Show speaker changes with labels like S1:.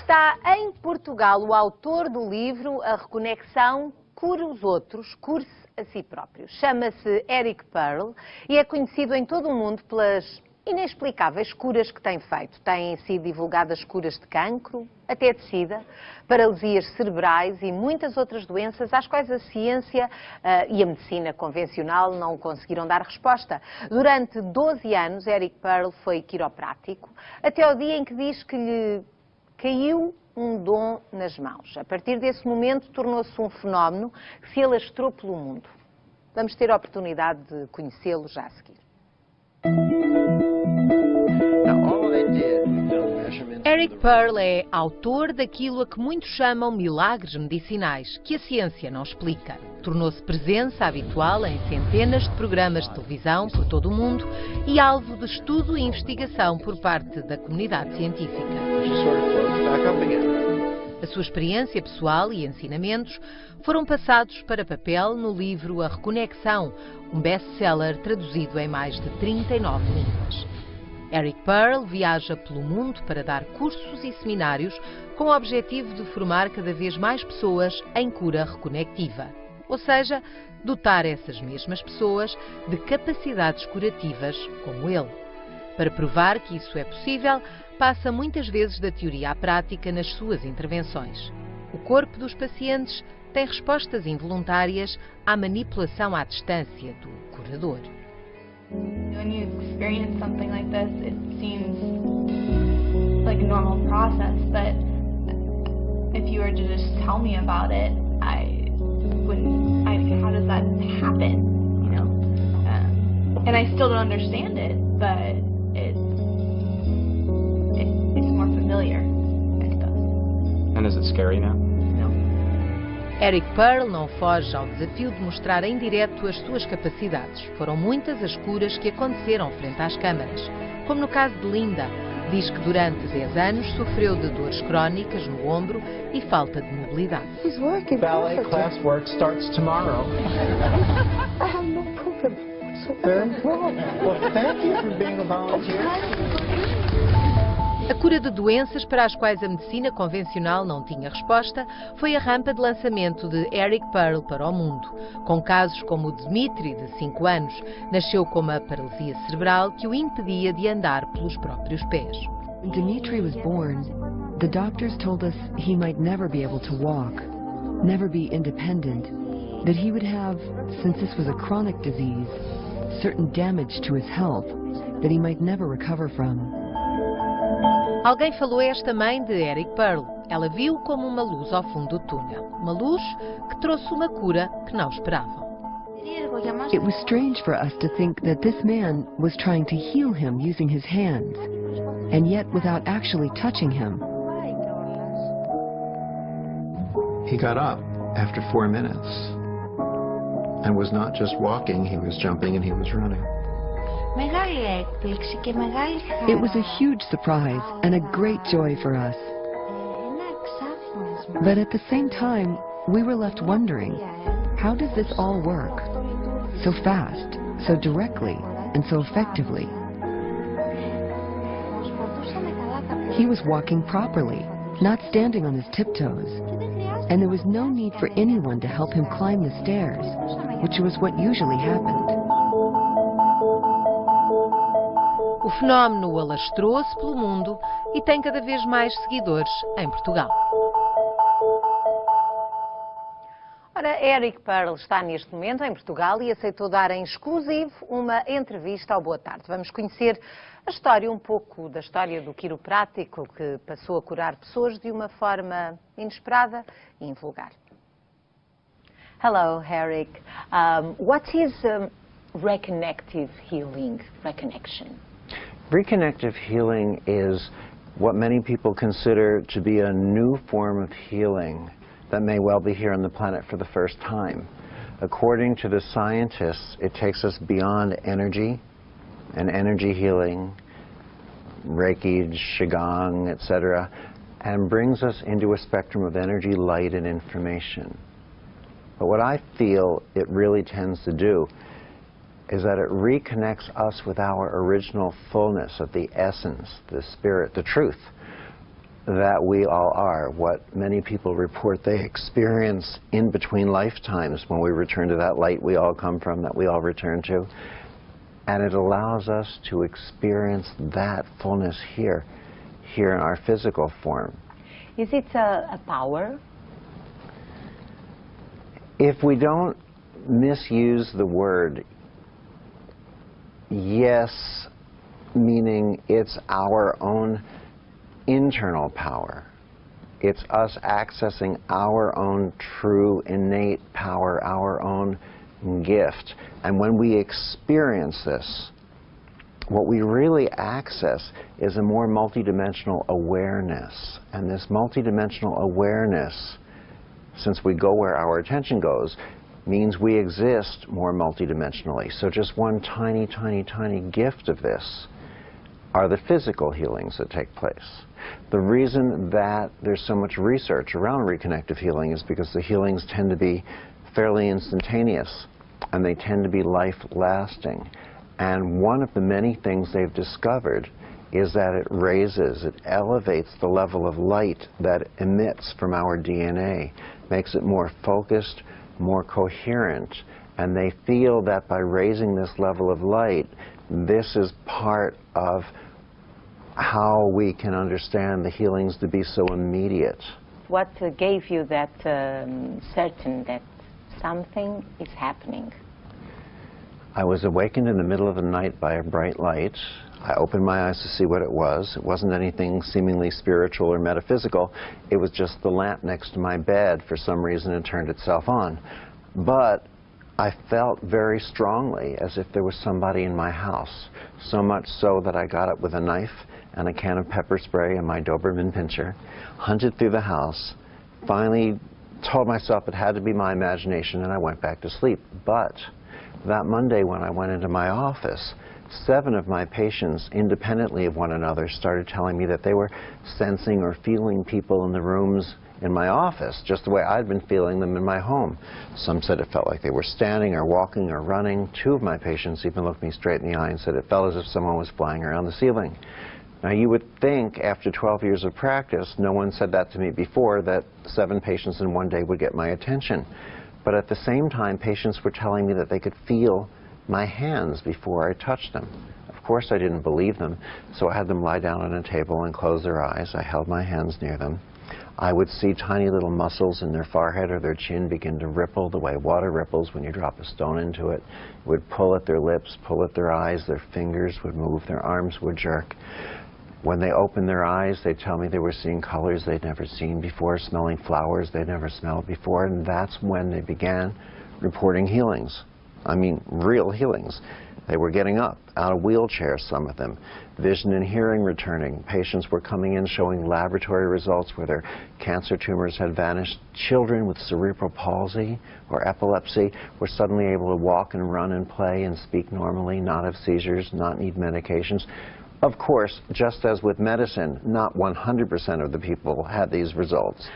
S1: Está em Portugal o autor do livro A Reconexão Cure os Outros, Cure-se a Si Próprio. Chama-se Eric Pearl e é conhecido em todo o mundo pelas inexplicáveis curas que tem feito. Têm sido divulgadas curas de cancro, até de sida, paralisias cerebrais e muitas outras doenças às quais a ciência e a medicina convencional não conseguiram dar resposta. Durante 12 anos, Eric Pearl foi quiroprático, até ao dia em que diz que lhe caiu um dom nas mãos. A partir desse momento, tornou-se um fenómeno que se alastrou pelo mundo. Vamos ter a oportunidade de conhecê-lo já a seguir. Eric Pearl é autor daquilo a que muitos chamam milagres medicinais, que a ciência não explica. Tornou-se presença habitual em centenas de programas de televisão por todo o mundo e alvo de estudo e investigação por parte da comunidade científica. A sua experiência pessoal e ensinamentos foram passados para papel no livro A Reconexão, um best-seller traduzido em mais de 39 línguas. Eric Pearl viaja pelo mundo para dar cursos e seminários com o objetivo de formar cada vez mais pessoas em cura reconectiva, ou seja, dotar essas mesmas pessoas de capacidades curativas como ele. Para provar que isso é possível, passa muitas vezes da teoria à prática nas suas intervenções. O corpo dos pacientes tem respostas involuntárias à manipulação à distância do curador.
S2: When you experience something like this, it seems like a normal process, but if you were to just tell me about it, how does that happen, you know? And I still don't understand it, but it's more familiar, I suppose.
S3: And is it scary now?
S1: Eric Pearl não foge ao desafio de mostrar em direto as suas capacidades. Foram muitas as curas que aconteceram frente às câmaras. Como no caso de Linda, diz que durante 10 anos sofreu de dores crónicas no ombro e falta de mobilidade.
S4: Ballet class work starts tomorrow. I have no problem. Very well. Well, thank you for being a volunteer.
S1: A cura de doenças para as quais a medicina convencional não tinha resposta foi a rampa de lançamento de Eric Pearl para o mundo. Com casos como o de Dmitri, de 5 anos, nasceu com uma paralisia cerebral que o impedia de andar pelos próprios pés.
S5: When Dmitri was born, the doctors told us he might never be able to walk, never be independent, that he would have, since this was a chronic disease, certain damage to his health that he might never recover from.
S1: Alguém falou a esta mãe de Eric Pearl. Ela viu como uma luz ao fundo do túnel. Uma luz que trouxe uma cura que não esperavam.
S5: It was strange for us to think that this man was trying to heal him using his hands, and yet without actually touching him.
S6: He got up after 4 minutes and was not just walking, he was jumping and he was running.
S5: It was a huge surprise and a great joy for us. But at the same time, we were left wondering, how does this all work? So fast, so directly, and so effectively. He was walking properly, not standing on his tiptoes, and there was no need for anyone to help him climb the stairs, which was what usually happened.
S1: O fenómeno alastrou-se pelo mundo e tem cada vez mais seguidores em Portugal. Ora, Eric Pearl está neste momento em Portugal e aceitou dar em exclusivo uma entrevista ao Boa Tarde. Vamos conhecer a história, um pouco da história do quiroprático que passou a curar pessoas de uma forma inesperada e invulgar. Hello, Eric. What is reconnective healing, reconnection?
S7: Reconnective healing is what many people consider to be a new form of healing that may well be here on the planet for the first time. According to the scientists, it takes us beyond energy and energy healing, Reiki, Qigong, etc., and brings us into a spectrum of energy, light, and information. But what I feel it really tends to do is that it reconnects us with our original fullness of the essence, the spirit, the truth. that we all are, what many people report they experience in between lifetimes when we return to that light we all come from, that we all return to. And it allows us to experience that fullness here in our physical form.
S1: Is it a power?
S7: If we don't misuse the word, yes, meaning it's our own internal power. It's us accessing our own true innate power, our own gift. And when we experience this, what we really access is a more multidimensional awareness. And this multidimensional awareness, since we go where our attention goes, means we exist more multidimensionally. So just one tiny, tiny, tiny gift of this are the physical healings that take place. The reason that there's so much research around reconnective healing is because the healings tend to be fairly instantaneous, and they tend to be life-lasting. And one of the many things they've discovered is that it raises, it elevates the level of light that emits from our DNA, makes it more focused, more coherent. And they feel that by raising this level of light, this is part of how we can understand the healings to be so immediate.
S1: What gave you that certain that something is happening?
S7: I was awakened in the middle of the night by a bright light. I opened my eyes to see what it was. It wasn't anything seemingly spiritual or metaphysical. It was just the lamp next to my bed. For some reason it turned itself on. But I felt very strongly as if there was somebody in my house. So much so that I got up with a knife and a can of pepper spray and my Doberman pinscher, hunted through the house, finally told myself it had to be my imagination, and I went back to sleep. But that Monday when I went into my office, 7 of my patients, independently of one another, started telling me that they were sensing or feeling people in the rooms in my office, just the way I'd been feeling them in my home. Some said it felt like they were standing or walking or running. 2 of my patients even looked me straight in the eye and said it felt as if someone was flying around the ceiling. Now you would think after 12 years of practice, no one said that to me before, that 7 patients in one day would get my attention. But at the same time, patients were telling me that they could feel my hands before I touched them. Of course I didn't believe them, so I had them lie down on a table and close their eyes. I held my hands near them. I would see tiny little muscles in their forehead or their chin begin to ripple the way water ripples when you drop a stone into it. It would pull at their lips, pull at their eyes, their fingers would move, their arms would jerk. When they opened their eyes, they'd tell me they were seeing colors they'd never seen before, smelling flowers they'd never smelled before, and that's when they began reporting healings. I mean, real healings. They were getting up out of wheelchairs, some of them. Vision and hearing returning. Patients were coming in showing laboratory results where their cancer tumors had vanished. Children with cerebral palsy or epilepsy were suddenly able to walk and run and play and speak normally, not have seizures, not need medications. Of course, just as with medicine, not 100% of the people had these results.